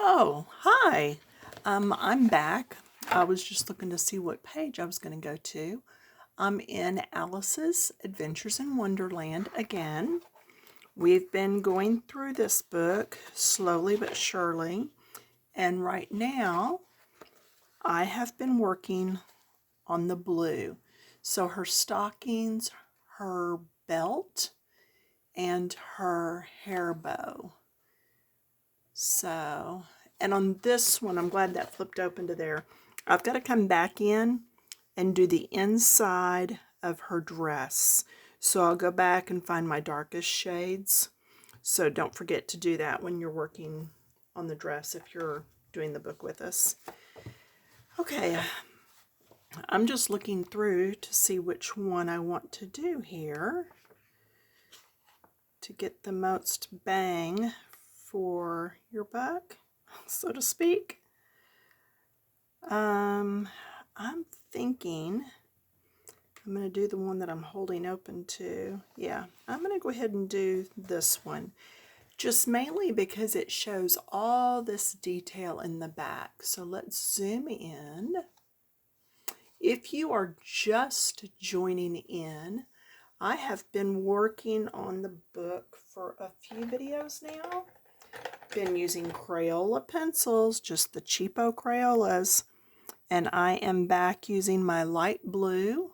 Oh, hi. I'm back. I was just looking to see what page I was going to go to. I'm in Alice's Adventures in Wonderland again. We've been going through this book slowly but surely, and right now I have been working on the blue. So her stockings, her belt, and her hair bow. So, and on this one, I'm glad that flipped open to there. I've got to come back in and do the inside of her dress. So I'll go back and find my darkest shades. So don't forget to do that when you're working on the dress if you're doing the book with us. Okay, I'm just looking through to see which one I want to do here to get the most bang for your buck, so to speak. I'm thinking I'm going to do the one that I'm holding open to. Yeah, I'm going to go ahead and do this one. Just mainly because it shows all this detail in the back. So let's zoom in. If you are just joining in, I have been working on the book for a few videos now. Been using Crayola pencils, just the cheapo Crayolas. And I am back using my light blue.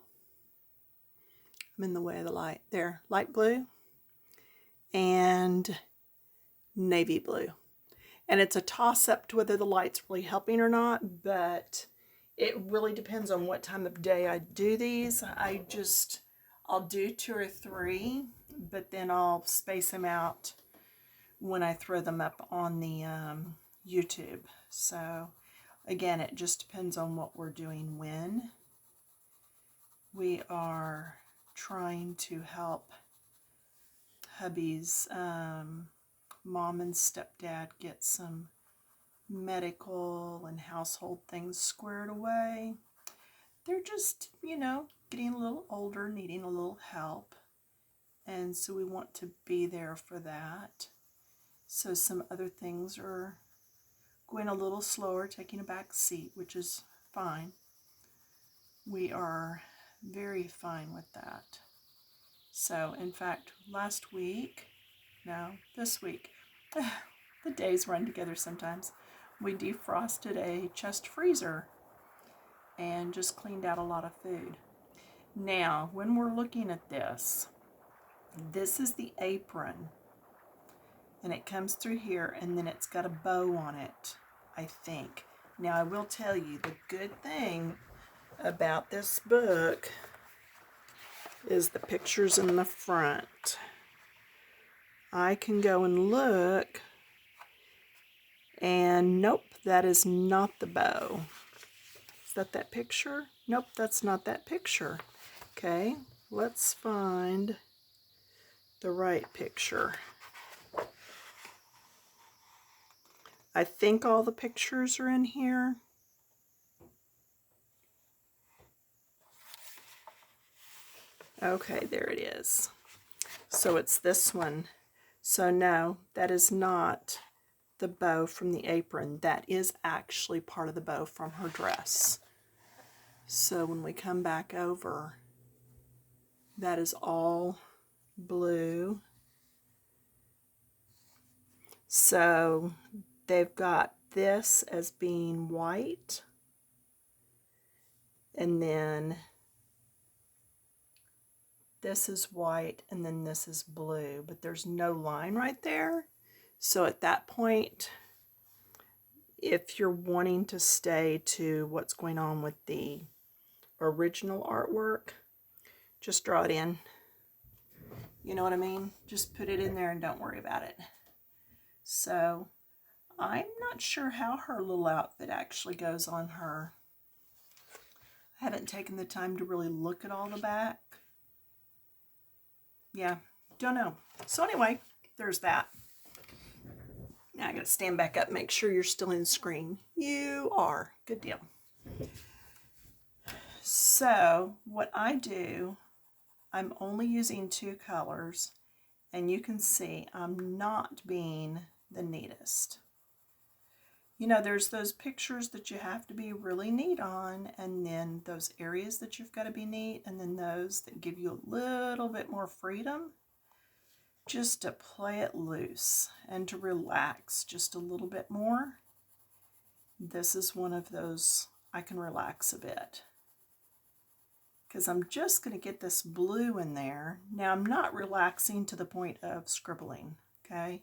I'm in the way of the light. There, light blue and navy blue. And it's a toss-up to whether the light's really helping or not, but it really depends on what time of day I do these. I'll do 2 or 3, but then I'll space them out when I throw them up on the YouTube. So again, it just depends on what we're doing when. We are trying to help hubby's mom and stepdad get some medical and household things squared away. They're just, getting a little older, needing a little help. And so we want to be there for that. So some other things are going a little slower, taking a back seat, which is fine. We are very fine with that. So, in fact, this week, the days run together sometimes, we defrosted a chest freezer and just cleaned out a lot of food. Now, when we're looking at this is the apron, and it comes through here, and then it's got a bow on it, I think. Now, I will tell you, the good thing about this book is the pictures in the front. I can go and look, and nope, that is not the bow. Is that picture? Nope, that's not that picture. Okay, let's find the right picture. I think all the pictures are in here. Okay, there it is. So it's this one. So no, that is not the bow from the apron. That is actually part of the bow from her dress. So when we come back over, that is all blue. So they've got this as being white, and then this is white, and then this is blue, but there's no line right there. So at that point, if you're wanting to stay to what's going on with the original artwork, just draw it in. You know what I mean? Just put it in there and don't worry about it. So I'm not sure how her little outfit actually goes on her. I haven't taken the time to really look at all the back. Yeah, don't know. So anyway, there's that. Now I gotta stand back up, make sure you're still in screen. You are. Good deal. So what I do, I'm only using 2 colors, and you can see I'm not being the neatest. you know, there's those pictures that you have to be really neat on, and then those areas that you've got to be neat, and then those that give you a little bit more freedom just to play it loose and to relax just a little bit more. This is one of those I can relax a bit, because I'm just going to get this blue in there. Now I'm not relaxing to the point of scribbling, okay?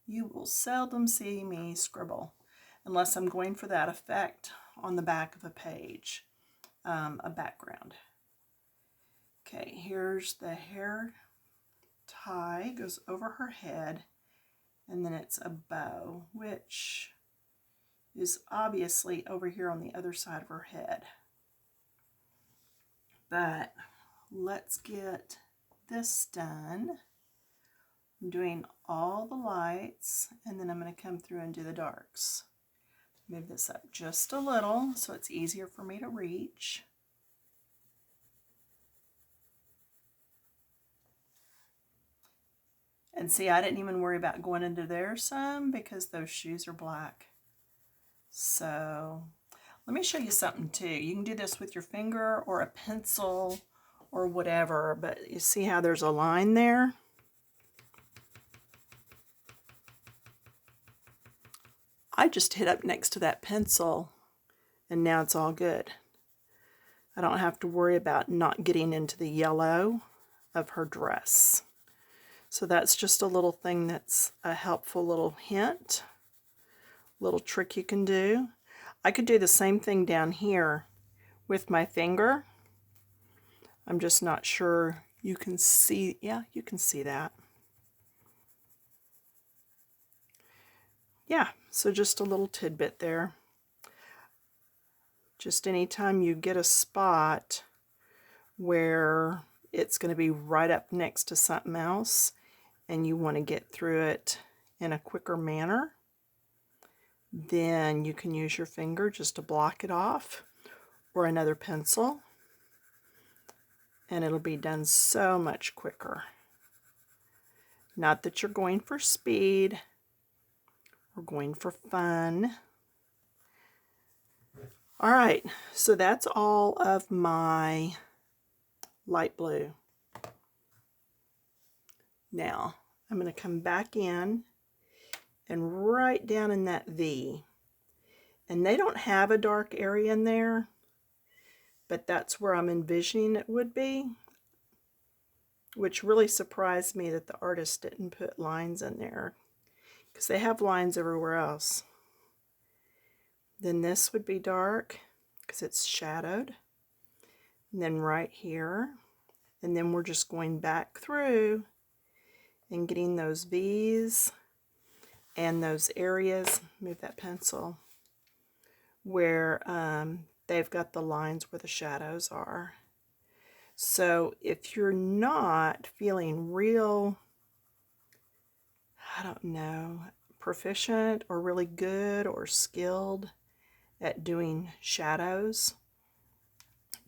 You will seldom see me scribble unless I'm going for that effect on the back of a page, a background. Okay, here's the hair tie, goes over her head, and then it's a bow, which is obviously over here on the other side of her head. But let's get this done. I'm doing all the lights, and then I'm going to come through and do the darks. Move this up just a little so it's easier for me to reach. And see, I didn't even worry about going into there some because those shoes are black. So let me show you something too. You can do this with your finger or a pencil or whatever, but you see how there's a line there? I just hit up next to that pencil and now it's all good. I don't have to worry about not getting into the yellow of her dress. So that's just a little thing that's a helpful little hint, little trick you can do. I could do the same thing down here with my finger. I'm just not sure you can see. Yeah, you can see that. Yeah, so just a little tidbit there. Just anytime you get a spot where it's going to be right up next to something else and you want to get through it in a quicker manner, then you can use your finger just to block it off, or another pencil, and it'll be done so much quicker. Not that you're going for speed, we're going for fun. All right, so that's all of my light blue. Now, I'm going to come back in and right down in that V. And they don't have a dark area in there, but that's where I'm envisioning it would be, which really surprised me that the artist didn't put lines in there, because they have lines everywhere else. Then this would be dark because it's shadowed. And then right here, and then we're just going back through and getting those V's and those areas, move that pencil, where they've got the lines where the shadows are. So if you're not feeling real, I don't know, proficient or really good or skilled at doing shadows,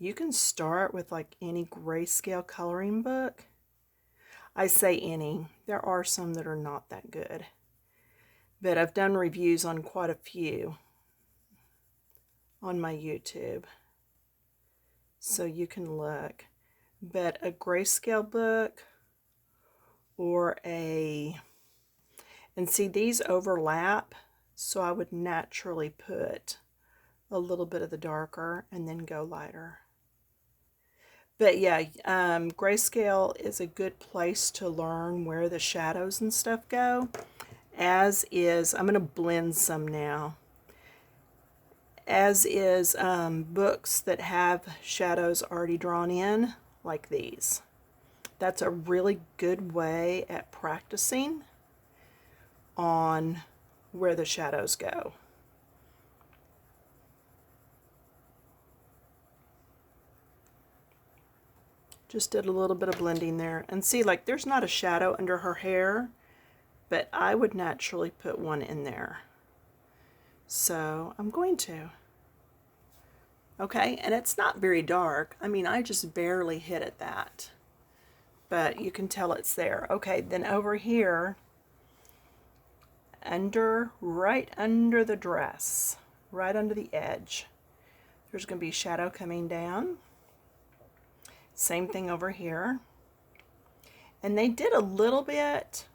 you can start with like any grayscale coloring book. I say any. There are some that are not that good, but I've done reviews on quite a few on my YouTube, so you can look. But a grayscale book or and see, these overlap, so I would naturally put a little bit of the darker and then go lighter. But yeah, grayscale is a good place to learn where the shadows and stuff go, as is, I'm going to blend some now, as is books that have shadows already drawn in, like these. That's a really good way at practicing on where the shadows go. Just did a little bit of blending there. And see, like, there's not a shadow under her hair, but I would naturally put one in there. So I'm going to. Okay, and it's not very dark. I mean, I just barely hit at that. But you can tell it's there. Okay, then over here, right under the dress, right under the edge. There's going to be shadow coming down. Same thing over here. And they did a little bit,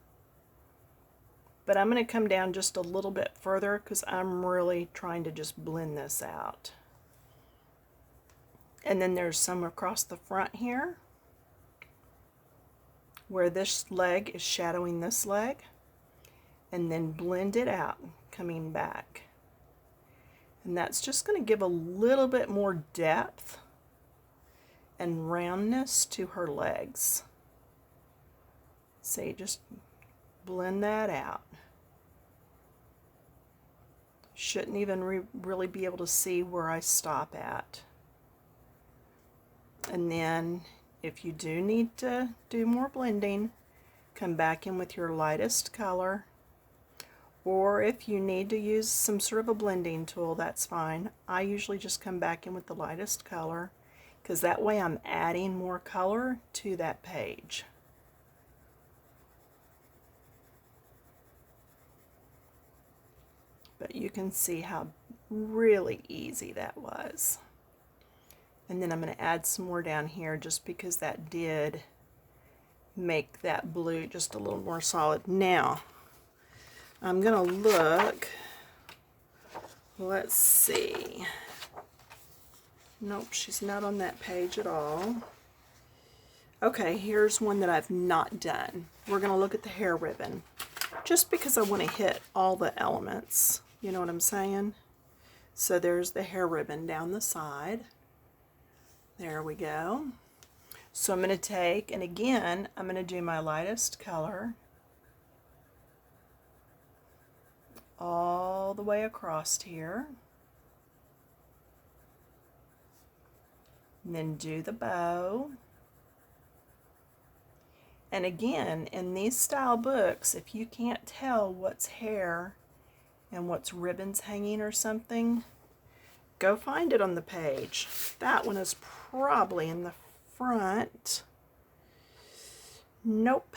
but I'm going to come down just a little bit further because I'm really trying to just blend this out. And then there's some across the front here where this leg is shadowing this leg, and then blend it out coming back. And that's just going to give a little bit more depth and roundness to her legs. See, just blend that out. Shouldn't even really be able to see where I stop at. And then if you do need to do more blending, come back in with your lightest color. Or if you need to use some sort of a blending tool, that's fine. I usually just come back in with the lightest color because that way I'm adding more color to that page. But you can see how really easy that was. And then I'm going to add some more down here just because that did make that blue just a little more solid. Now, I'm going to look, let's see. Nope, she's not on that page at all. Okay, here's one that I've not done. We're going to look at the hair ribbon, just because I want to hit all the elements. You know what I'm saying? So there's the hair ribbon down the side. There we go. So I'm going to take, and again, I'm going to do my lightest color all the way across here. And then do the bow. And again, in these style books, if you can't tell what's hair and what's ribbons hanging or something, go find it on the page. That one is probably in the front. Nope.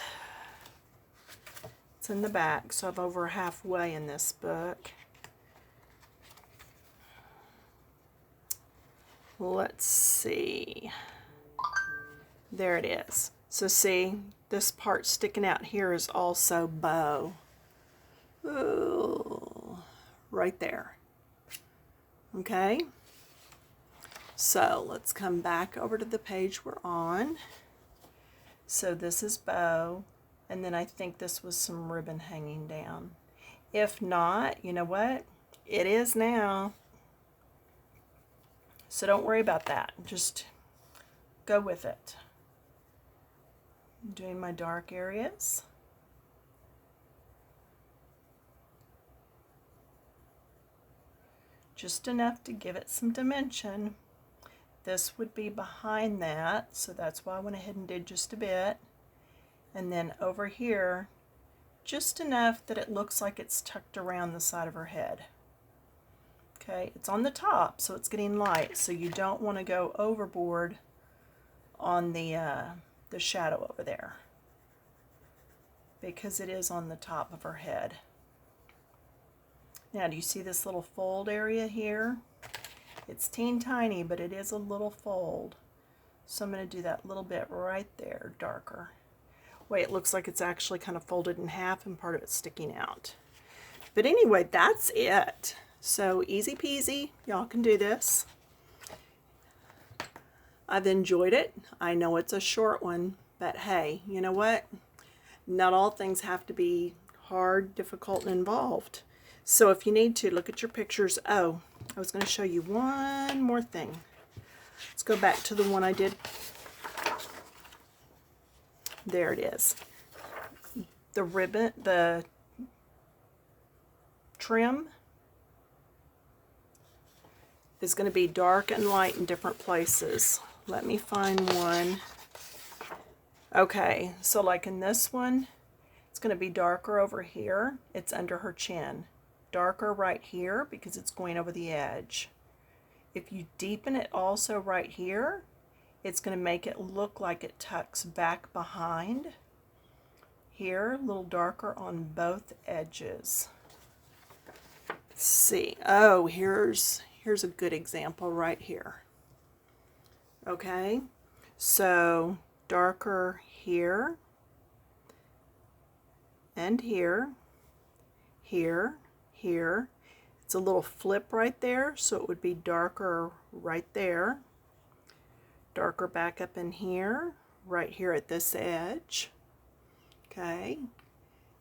It's in the back, so I'm over halfway in this book. Let's see. There it is. So see, this part sticking out here is also bow. Ooh, right there. Okay. So let's come back over to the page we're on. So this is bow, and then I think this was some ribbon hanging down. If not, you know what? It is now. So don't worry about that. Just go with it. I'm doing my dark areas. Just enough to give it some dimension. This would be behind that, so that's why I went ahead and did just a bit. And then over here, just enough that it looks like it's tucked around the side of her head. Okay, it's on the top, so it's getting light, so you don't want to go overboard on the shadow over there, because it is on the top of her head. Now, do you see this little fold area here? It's teeny tiny, but it is a little fold. So I'm going to do that little bit right there, darker. Wait, it looks like it's actually kind of folded in half and part of it's sticking out. But anyway, that's it. So easy peasy, y'all can do this. I've enjoyed it. I know it's a short one, but hey, you know what? Not all things have to be hard, difficult, and involved. So if you need to, look at your pictures. Oh, I was going to show you one more thing. Let's go back to the one I did. There it is. The ribbon, the trim is going to be dark and light in different places. Let me find one. Okay, so like in this one, it's going to be darker over here. It's under her chin. Darker right here because it's going over the edge. If you deepen it also right here, it's going to make it look like it tucks back behind. Here, a little darker on both edges. Let's see. Oh, here's a good example right here. Okay, so darker here and here, here, here. It's a little flip right there, so it would be darker right there, darker back up in here, right here at this edge. Okay,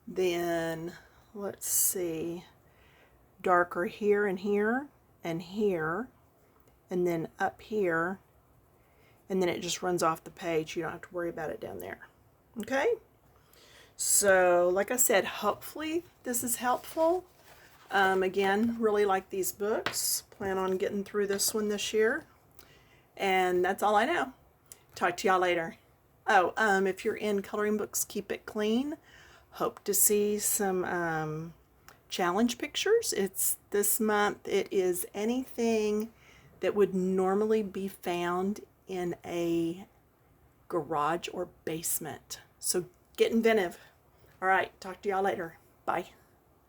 then let's see, darker here and here and here, and then up here, and then it just runs off the page. You don't have to worry about it down there. Okay, so like I said, hopefully this is helpful. Again, really like these books. Plan on getting through this one this year. And that's all I know. Talk to y'all later. Oh, if you're in coloring books, keep it clean. Hope to see some challenge pictures. It's this month. It is anything that would normally be found in a garage or basement. So get inventive. All right, talk to y'all later. Bye.